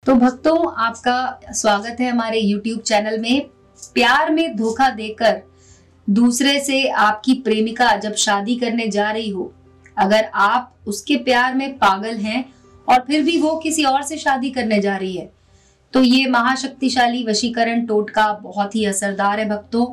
तो भक्तों, आपका स्वागत है हमारे YouTube चैनल में। प्यार में धोखा देकर दूसरे से आपकी प्रेमिका जब शादी करने जा रही हो, अगर आप उसके प्यार में पागल हैं और फिर भी वो किसी और से शादी करने जा रही है, तो ये महाशक्तिशाली वशीकरण टोटका बहुत ही असरदार है। भक्तों,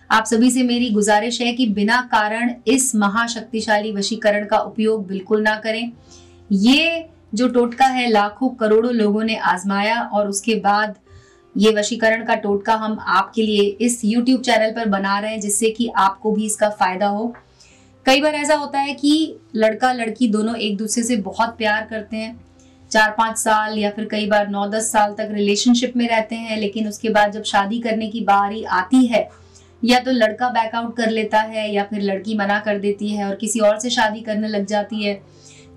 आप सभी से मेरी गुजारिश है कि बिना कारण इस महाशक्तिशाली वशीकरण का उपयोग बिल्कुल ना करें। ये जो टोटका है लाखों करोड़ों लोगों ने आजमाया और उसके बाद ये वशीकरण का टोटका हम आपके लिए इस YouTube चैनल पर बना रहे हैं, जिससे कि आपको भी इसका फायदा हो। कई बार ऐसा होता है कि लड़का लड़की दोनों एक दूसरे से बहुत प्यार करते हैं, 4-5 साल या फिर कई बार 9-10 साल तक रिलेशनशिप में रहते हैं, लेकिन उसके बाद जब शादी करने की बारी आती है, या तो लड़का बैकआउट कर लेता है या फिर लड़की मना कर देती है और किसी और से शादी करने लग जाती है।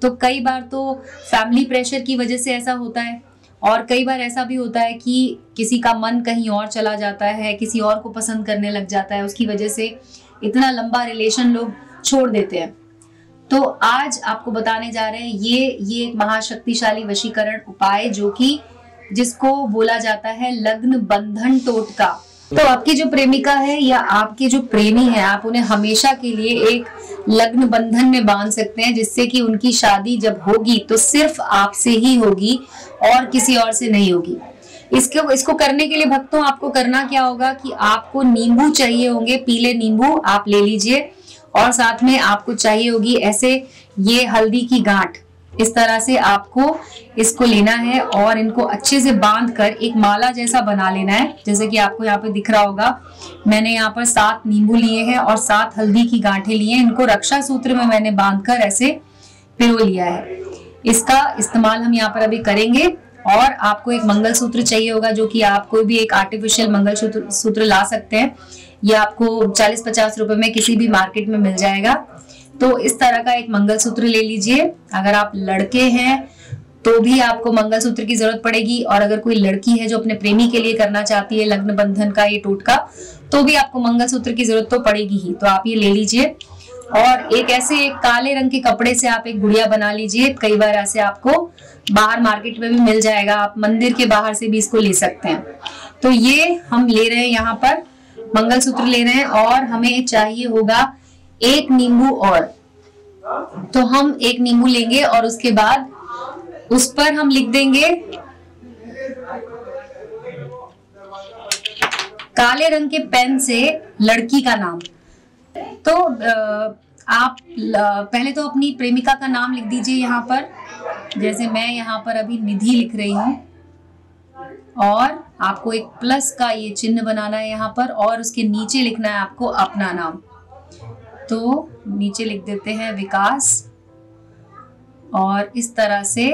तो कई बार तो फैमिली प्रेशर की वजह से ऐसा होता है, और कई बार ऐसा भी होता है कि किसी का मन कहीं और चला जाता है, किसी और को पसंद करने लग जाता है, उसकी वजह से इतना लंबा रिलेशन लोग छोड़ देते हैं। तो आज आपको बताने जा रहे हैं ये एक महाशक्तिशाली वशीकरण उपाय, जो कि जिसको बोला जाता है लग्न बंधन टोटका। तो आपकी जो प्रेमिका है या आपके जो प्रेमी है, आप उन्हें हमेशा के लिए एक लग्न बंधन में बांध सकते हैं, जिससे कि उनकी शादी जब होगी तो सिर्फ आपसे ही होगी और किसी और से नहीं होगी। इसको करने के लिए भक्तों, आपको करना क्या होगा कि आपको नींबू चाहिए होंगे, पीले नींबू आप ले लीजिए, और साथ में आपको चाहिए होगी ऐसे ये हल्दी की गांठ। इस तरह से आपको इसको लेना है और इनको अच्छे से बांध कर एक माला जैसा बना लेना है। जैसे कि आपको यहाँ पे दिख रहा होगा, मैंने यहाँ पर 7 नींबू लिए हैं और 7 हल्दी की गांठें लिए हैं। इनको रक्षा सूत्र में मैंने बांधकर ऐसे पिरो लिया है। इसका इस्तेमाल हम यहाँ पर अभी करेंगे। और आपको एक मंगलसूत्र चाहिए होगा, जो कि आप कोई भी एक आर्टिफिशियल मंगलसूत्र ला सकते हैं। ये आपको 40-50 रुपए में किसी भी मार्केट में मिल जाएगा। तो इस तरह का एक मंगलसूत्र ले लीजिए। अगर आप लड़के हैं तो भी आपको मंगलसूत्र की जरूरत पड़ेगी, और अगर कोई लड़की है जो अपने प्रेमी के लिए करना चाहती है लग्न बंधन का ये टोटका, तो भी आपको मंगलसूत्र की जरूरत तो पड़ेगी ही। तो आप ये ले लीजिए और एक काले रंग के कपड़े से आप एक गुड़िया बना लीजिए। कई बार ऐसे आपको बाहर मार्केट में भी मिल जाएगा, आप मंदिर के बाहर से भी इसको ले सकते हैं। तो ये हम ले रहे हैं, यहाँ पर मंगलसूत्र ले रहे हैं, और हमें चाहिए होगा एक नींबू। और तो हम एक नींबू लेंगे और उसके बाद उस पर हम लिख देंगे काले रंग के पेन से लड़की का नाम। तो आप पहले तो अपनी प्रेमिका का नाम लिख दीजिए यहाँ पर। जैसे मैं यहाँ पर अभी निधि लिख रही हूँ, और आपको एक प्लस का ये चिन्ह बनाना है यहाँ पर, और उसके नीचे लिखना है आपको अपना नाम। तो नीचे लिख देते हैं विकास, और इस तरह से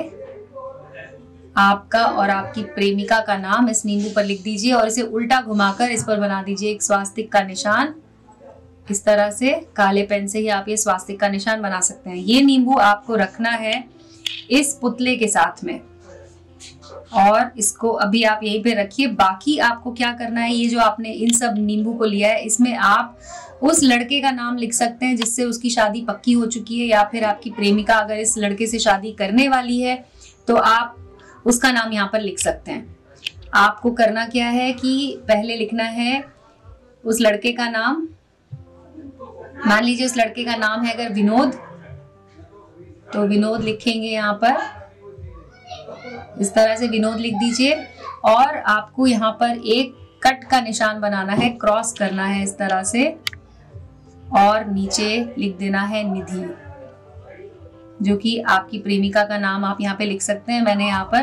आपका और आपकी प्रेमिका का नाम इस नींबू पर लिख दीजिए, और इसे उल्टा घुमाकर इस पर बना दीजिए एक स्वास्तिक का निशान। इस तरह से काले पेन से ही आप ये स्वास्तिक का निशान बना सकते हैं। ये नींबू आपको रखना है इस पुतले के साथ में, और इसको अभी आप यहीं पे रखिए। बाकी आपको क्या करना है, ये जो आपने इन सब नींबू को लिया है, इसमें आप उस लड़के का नाम लिख सकते हैं जिससे उसकी शादी पक्की हो चुकी है, या फिर आपकी प्रेमिका अगर इस लड़के से शादी करने वाली है तो आप उसका नाम यहाँ पर लिख सकते हैं। आपको करना क्या है कि पहले लिखना है उस लड़के का नाम। मान लीजिए उस लड़के का नाम है अगर विनोद, तो विनोद लिखेंगे यहाँ पर। इस तरह से विनोद लिख दीजिए, और आपको यहाँ पर एक कट का निशान बनाना है, क्रॉस करना है इस तरह से, और नीचे लिख देना है निधि, जो कि आपकी प्रेमिका का नाम आप यहाँ पे लिख सकते हैं। मैंने यहाँ पर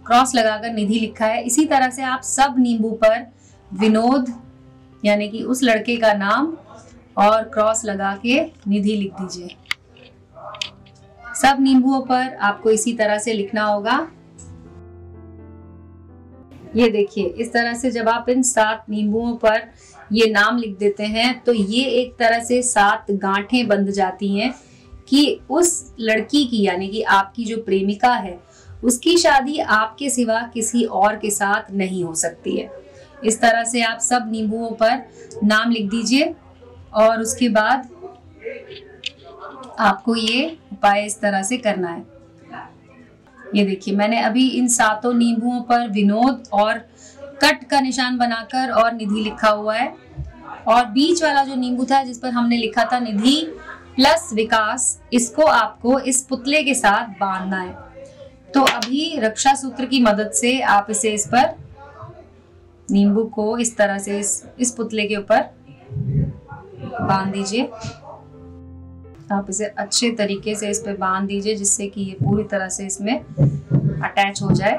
क्रॉस लगाकर निधि लिखा है। इसी तरह से आप सब नींबू पर विनोद यानी कि उस लड़के का नाम और क्रॉस लगा के निधि लिख दीजिए। सब नींबुओं पर आपको इसी तरह से लिखना होगा। ये देखिए, इस तरह से जब आप इन 7 नींबुओं पर ये नाम लिख देते हैं, तो ये एक तरह से 7 गांठें बंध जाती हैं कि उस लड़की की यानी कि आपकी जो प्रेमिका है, उसकी शादी आपके सिवा किसी और के साथ नहीं हो सकती है। इस तरह से आप सब नींबुओं पर नाम लिख दीजिए, और उसके बाद आपको ये उपाय इस तरह से करना है। ये देखिए मैंने अभी इन 7 नींबुओं पर विनोद और कट का निशान बनाकर और निधि लिखा हुआ है, और बीच वाला जो नींबू था जिस पर हमने लिखा था निधि प्लस विकास, इसको आपको इस पुतले के साथ बांधना है। तो अभी रक्षा सूत्र की मदद से आप इसे इस पर नींबू को इस तरह से इस पुतले के ऊपर बांध दीजिए। आप इसे अच्छे तरीके से इस पे बांध दीजिए जिससे कि ये पूरी तरह से इसमें अटैच हो जाए।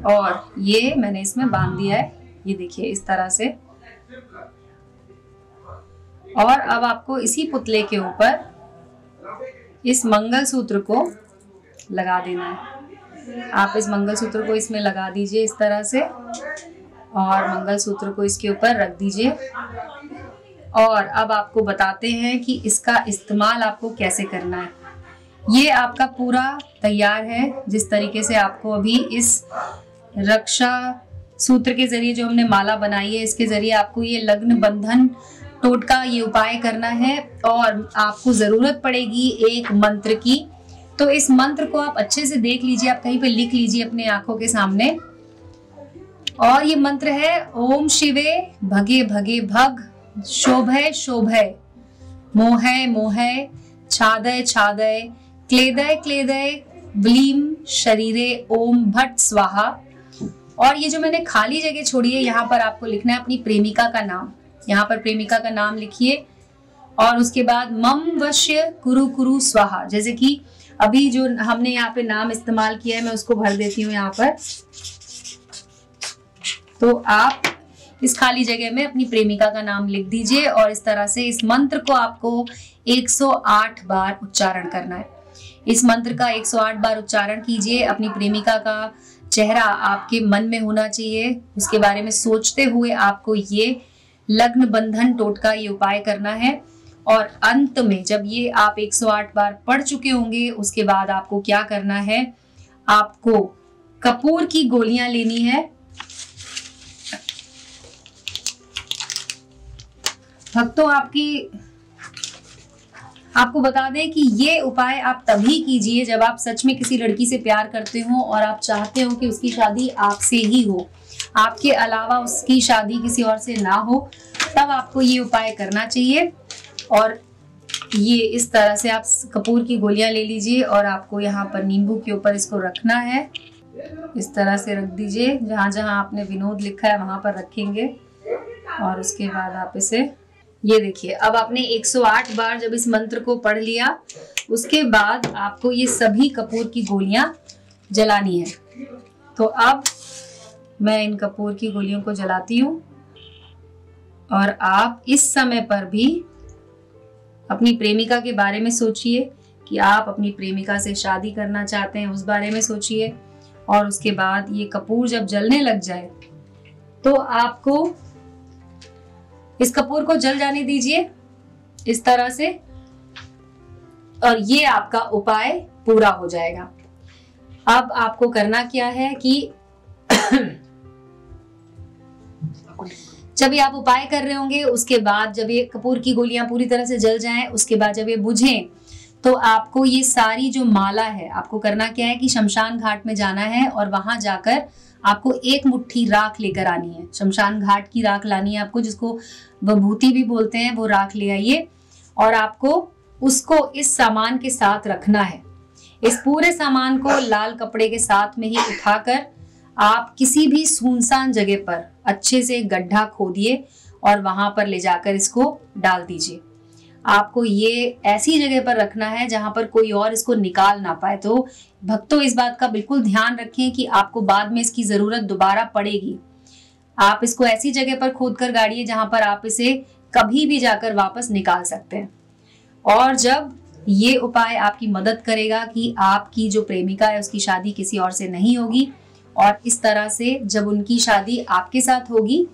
और ये मैंने इसमें बांध दिया है, ये देखिए इस तरह से। और अब आपको इसी पुतले के ऊपर इस मंगलसूत्र को लगा देना है। आप इस मंगलसूत्र को इसमें लगा दीजिए इस तरह से, और मंगलसूत्र को इसके ऊपर रख दीजिए। और अब आपको बताते हैं कि इसका इस्तेमाल आपको कैसे करना है। ये आपका पूरा तैयार है। जिस तरीके से आपको अभी इस रक्षा सूत्र के जरिए जो हमने माला बनाई है, इसके जरिए आपको ये लग्न बंधन टोटका ये उपाय करना है। और आपको जरूरत पड़ेगी एक मंत्र की, तो इस मंत्र को आप अच्छे से देख लीजिए, आप कहीं पे लिख लीजिए अपने आंखों के सामने। और ये मंत्र है ओम शिवे भगे भगे भग, शोभय शोभय, मोहय मोहय, छादय छादय, क्लेदय क्लेदय, ब्लीम शरीरे ओम भट्ट स्वाहा। और ये जो मैंने खाली जगह छोड़ी है, यहाँ पर आपको लिखना है अपनी प्रेमिका का नाम। यहाँ पर प्रेमिका का नाम लिखिए और उसके बाद मम वश्य कुरु कुरु स्वाहा। जैसे कि अभी जो हमने यहाँ पे नाम इस्तेमाल किया है, मैं उसको भर देती हूँ यहाँ पर। तो आप इस खाली जगह में अपनी प्रेमिका का नाम लिख दीजिए और इस तरह से इस मंत्र को आपको 108 बार उच्चारण करना है। इस मंत्र का 108 बार उच्चारण कीजिए। अपनी प्रेमिका का चेहरा आपके मन में होना चाहिए, उसके बारे में सोचते हुए आपको ये लग्न बंधन टोटका ये उपाय करना है। और अंत में जब ये आप 108 बार पढ़ चुके होंगे, उसके बाद आपको क्या करना है, आपको कपूर की गोलियां लेनी है। भक्तों आपको बता दें कि ये उपाय आप तभी कीजिए जब आप सच में किसी लड़की से प्यार करते हो और आप चाहते हो कि उसकी शादी आपसे ही हो, आपके अलावा उसकी शादी किसी और से ना हो, तब आपको ये उपाय करना चाहिए। और ये इस तरह से आप कपूर की गोलियां ले लीजिए और आपको यहाँ पर नींबू के ऊपर इसको रखना है। इस तरह से रख दीजिए, जहां जहां आपने विनोद लिखा है वहां पर रखेंगे। और उसके बाद आप इसे ये देखिए, अब आपने 108 बार जब इस मंत्र को पढ़ लिया, उसके बाद आपको ये सभी कपूर की गोलियां जलानी है। तो अब मैं इन कपूर की गोलियों को जलाती हूँ और आप इस समय पर भी अपनी प्रेमिका के बारे में सोचिए कि आप अपनी प्रेमिका से शादी करना चाहते हैं, उस बारे में सोचिए। और उसके बाद ये कपूर जब जलने लग जाए तो आपको इस कपूर को जल जाने दीजिए इस तरह से, और ये आपका उपाय पूरा हो जाएगा। अब आपको करना क्या है कि जब ये आप उपाय कर रहे होंगे, उसके बाद जब ये कपूर की गोलियां पूरी तरह से जल जाएं, उसके बाद जब ये बुझें, तो आपको ये सारी जो माला है, आपको करना क्या है कि शमशान घाट में जाना है और वहां जाकर आपको एक मुट्ठी राख लेकर आनी है। शमशान घाट की राख लानी है आपको, जिसको विभूति भी बोलते हैं, वो राख ले आइए और आपको उसको इस सामान के साथ रखना है। इस पूरे सामान को लाल कपड़े के साथ में ही उठाकर आप किसी भी सुनसान जगह पर अच्छे से गड्ढा खोदिए और वहां पर ले जाकर इसको डाल दीजिए। आपको ये ऐसी जगह पर रखना है जहां पर कोई और इसको निकाल ना पाए। तो भक्तों इस बात का बिल्कुल ध्यान रखें कि आपको बाद में इसकी जरूरत दोबारा पड़ेगी। आप इसको ऐसी जगह पर खोद कर गाड़िए जहां पर आप इसे कभी भी जाकर वापस निकाल सकते हैं। और जब ये उपाय आपकी मदद करेगा कि आपकी जो प्रेमिका है उसकी शादी किसी और से नहीं होगी, और इस तरह से जब उनकी शादी आपके साथ होगी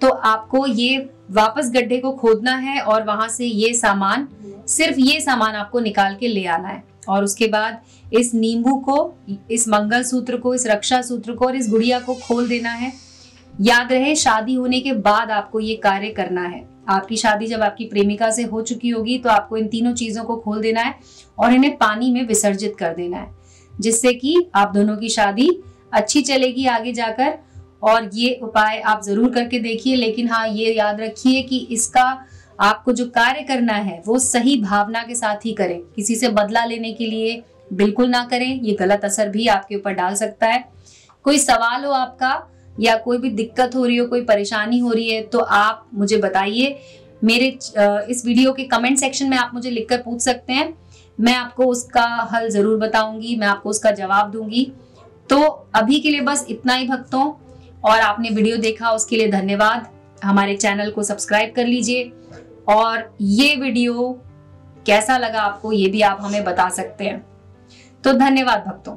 तो आपको ये वापस गड्ढे को खोदना है और वहां से ये सामान, सिर्फ ये सामान आपको निकाल के ले आना है। और उसके बाद इस नींबू को, इस मंगलसूत्र को, इस रक्षा सूत्र को और इस गुड़िया को खोल देना है। याद रहे, शादी होने के बाद आपको ये कार्य करना है। आपकी शादी जब आपकी प्रेमिका से हो चुकी होगी तो आपको इन तीनों चीजों को खोल देना है और इन्हें पानी में विसर्जित कर देना है। जिससे कि आप दोनों की शादी अच्छी चलेगी आगे जाकर। और ये उपाय आप जरूर करके देखिए, लेकिन हाँ ये याद रखिए कि इसका आपको जो कार्य करना है वो सही भावना के साथ ही करें, किसी से बदला लेने के लिए बिल्कुल ना करें, ये गलत असर भी आपके ऊपर डाल सकता है। कोई सवाल हो आपका या कोई भी दिक्कत हो रही हो, कोई परेशानी हो रही है, तो आप मुझे बताइए। मेरे इस वीडियो के कमेंट सेक्शन में आप मुझे लिखकर पूछ सकते हैं, मैं आपको उसका हल जरूर बताऊंगी, मैं आपको उसका जवाब दूंगी। तो अभी के लिए बस इतना ही भक्तों, और आपने वीडियो देखा उसके लिए धन्यवाद। हमारे चैनल को सब्सक्राइब कर लीजिए, और ये वीडियो कैसा लगा आपको ये भी आप हमें बता सकते हैं। तो धन्यवाद भक्तों।